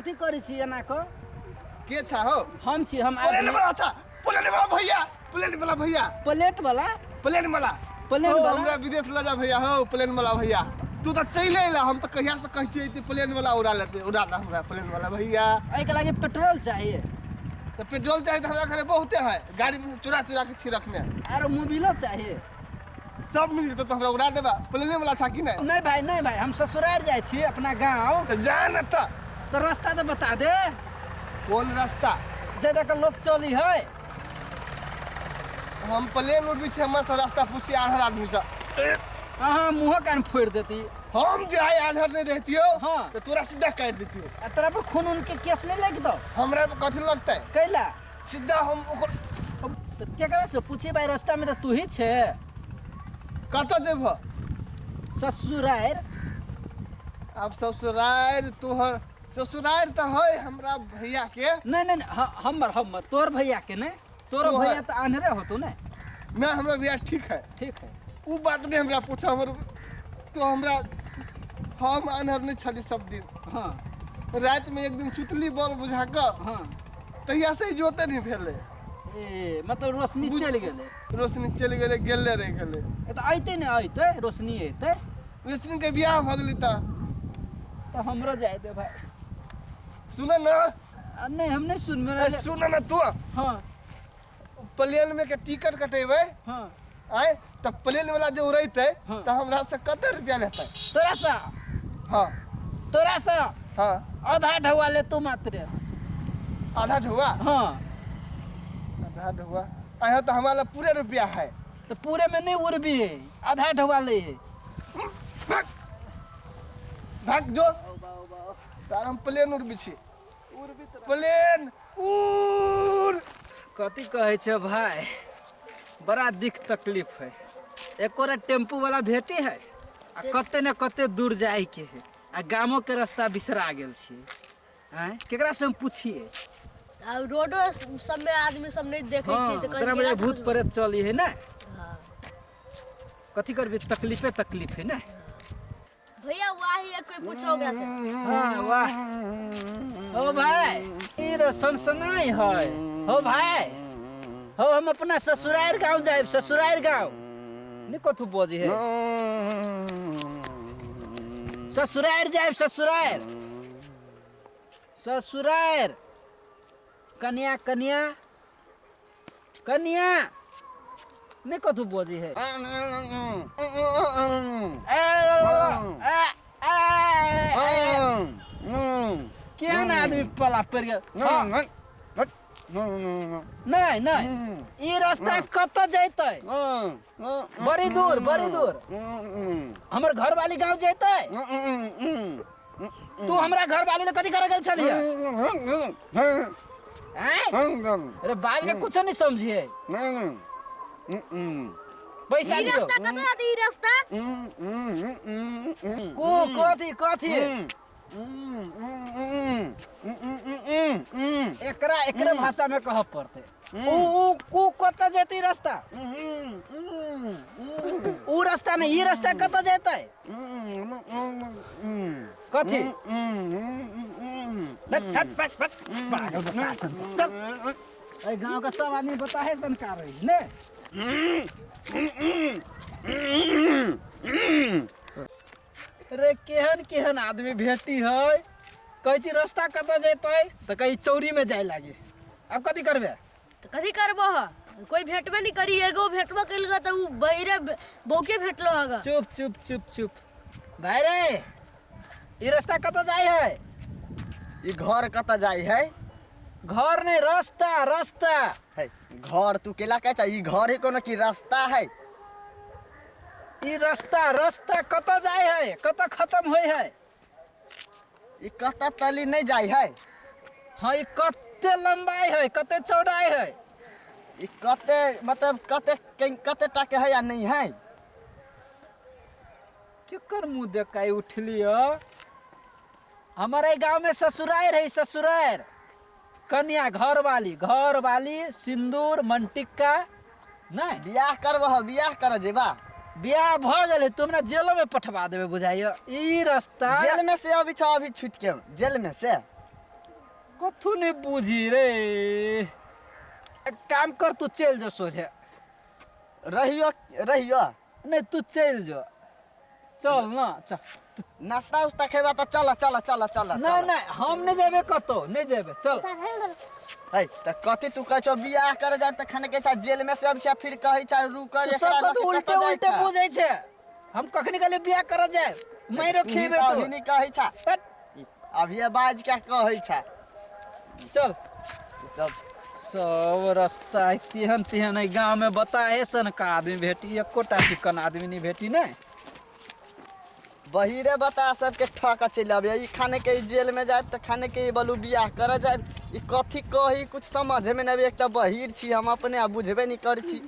कथी करै छी एना को के छा हो हम छी हम प्लेन वाला छा प्लेन वाला भैया प्लेन वाला भैया प्लेट वाला प्लेन वाला प्लेन हो, वाला हमरा विदेश ले जा भैया हो प्लेन वाला भैया तू तो चले ला हम तो कहिया से कह छी प्लेन वाला उड़ा लेते उड़ा दा हमरा प्लेन वाला भैया एहि के लागे पेट्रोल चाहिए तो पेट्रोल चाहिए तो हमरा घरे बहुते है गाड़ी में से चुरा चुरा के छी रखने आरो मोबिलो चाहिए सब मिल जेतो तो हमरा उड़ा देबा प्लेन वाला था कि नहीं नहीं भाई हम ससुराल जाए छी अपना गांव तो जा न तो रास्ता तो बता दे कौन रास्ता जे देख लोग चली है हम प्लेन उड़ भी छे हम से रास्ता पूछी आधर आदमी से हाँ मुँह कान फोड़ देती हम जाए आधर नहीं रहती हो हाँ। तो तोरा सीधा काट देती हो आ तोरा पर खून उनके केस नहीं लग दो हमरा कथी लगता है कैला सीधा हम ओकर तो केकरा से पूछे भाई रास्ता में तो तू ही छे कत जेब ससुराल अब ससुराल तोहर ससुराल तो है हमरा भैया के नहीं हमर तोर भैया के नहीं तोरो तोहर। भैया तो आन्हरे हो तू नहीं मैं हमरा भैया ठीक है ठीक है वो बात नहीं हमरा पूछा हमर तो हमरा हम आनहर नहीं छली सब दिन हाँ रात में एक दिन सुतली बॉल बुझा कर हाँ तहिया से जोते नहीं भेले ए मतलब रोशनी चल गेले रोशनी चल गेले गेले रह गेले ए तो आइते नहीं आइते रोशनी अइते रोशनी के बियाह भ गेली त तो हमरो जाए दे भाई सुन न नहीं हम नहीं सुन मेरा सुन न तू हाँ प्लेन में के टिकट कटेबे हाँ आए तब प्लेन वाला जो उड़ते हाँ। तो हमरा से कते रुपया लेता तोरा सा हाँ हाँ आधा ढवा ले तू मात्र आधा ढुआ हाँ आधा ढुआ आया तो हमारा पूरे रुपया है तो पूरे में नहीं उड़ भी है आधा ढवा ले है भाग भाग जो तार हम प्लेन उड़ बिछी प्लेन उड़ कथी कहे छे भाई बड़ा दिख तकलीफ है एक और टेम्पू वाला भेटी है आ कते न कते दूर जाए के है आ गामो के रास्ता बिसरा गेल छिए हैं केकरा से हम पूछिए अब रोडो सब में आदमी सब नहीं देखे हाँ, छी तो तोरा बजे भूत प्रेत चली है ना हाँ। कथी करबे तकलीफ है ना भैया वही है कोई पूछो ओकरा से हाँ वाह ओ भाई ई रो सनसनाई है हो भाई हो हम अपना ससुराल गांव जाए ससुराल गांव नहीं कथू बोझी है ससुराल जाए ससुराल ससुराल कन्या कन्या कन्या नहीं कथू बोझी है केहन आदमी पला पड़ गया नहीं नहीं ये रास्ता कत जैते बड़ी दूर हमर घर वाली गांव जैते तू हमरा घर वाली ने कथी करे गेल छलिए अरे बाज रे कुछ नहीं समझिए पैसा ई दियो रास्ता कतऽ जाती ई रास्ता कथी कथी एकरा भाषा में कह पड़ते ऊ कत जेती रास्ता ऊ रास्ता नहीं ये रास्ता कत जेते कथी गाँव का सब आदमी बता है संस्कार ने अरे केहन आदमी भेटी है कही रास्ता कत जेते तो कहीं चौरी में जाए लागे अब कथी करबे तो कथी करबो ह कोई भेटबे नहीं करी एगो भेटबो कइलगा तो उ बहिरे बौके भेटलो हगा चुप भाई रे ये रास्ता कत जाए है ई घर कत जाई है घर नहीं रास्ता है घर तू केला कह चाहिए घर है कोनो की रास्ता है ई रास्ता कत जाए है कत खत्म होय है ई कत तली नहीं जाई है हाँ ये कते लंबाई है कते चौड़ाई है ई कते मतलब कते टाके है या नहीं है केकर मुंह देख के उठलियो हमारे गांव में ससुराल है ससुराल कन्या घर वाली सिंदूर मनटिक्का नहीं बियाह कर जेबा ब्याह भ गए तुमरा जेल में पठवा देवे बुझाइयो ई रास्ता जेल में से अभी छूट के जेल में से कथू नहीं बुझी रे। एक काम कर, तू चल जो सोझे। रहियो रहियो नहीं तू चल जो, चल ना चल। नाश्ता उस्ता खेबा तो चल चल चल चल नहीं नहीं हम नहीं जेबे कतो, नहीं जेबे, चल। है त कथी तू कह छो बियाह करे जाब त खाने के चा जेल में से अब से फिर कहि चा रुक तू सब तो उल्टे उल्टे बुझै छे। हम कखनी गले बियाह कर जाए, मैं रखेबे तो अभी नहीं कहि छा। हट, अभी बाज क्या कहि छा। चल। सब सब रास्ता तिहन तिहन है गाँव में बताए सन का आदमी भेटी, एकोटा चिकन आदमी नहीं भेटी नहीं। बहिरे बता सबके ठक चल आबे ई खाने के ई जेल में जाए त खाने के ई बलू बियाह करे जाए। ई कथी कही कुछ समझ में नहीं। एक त बहिर छी हम अपने आ बुझबे नहीं कर छी।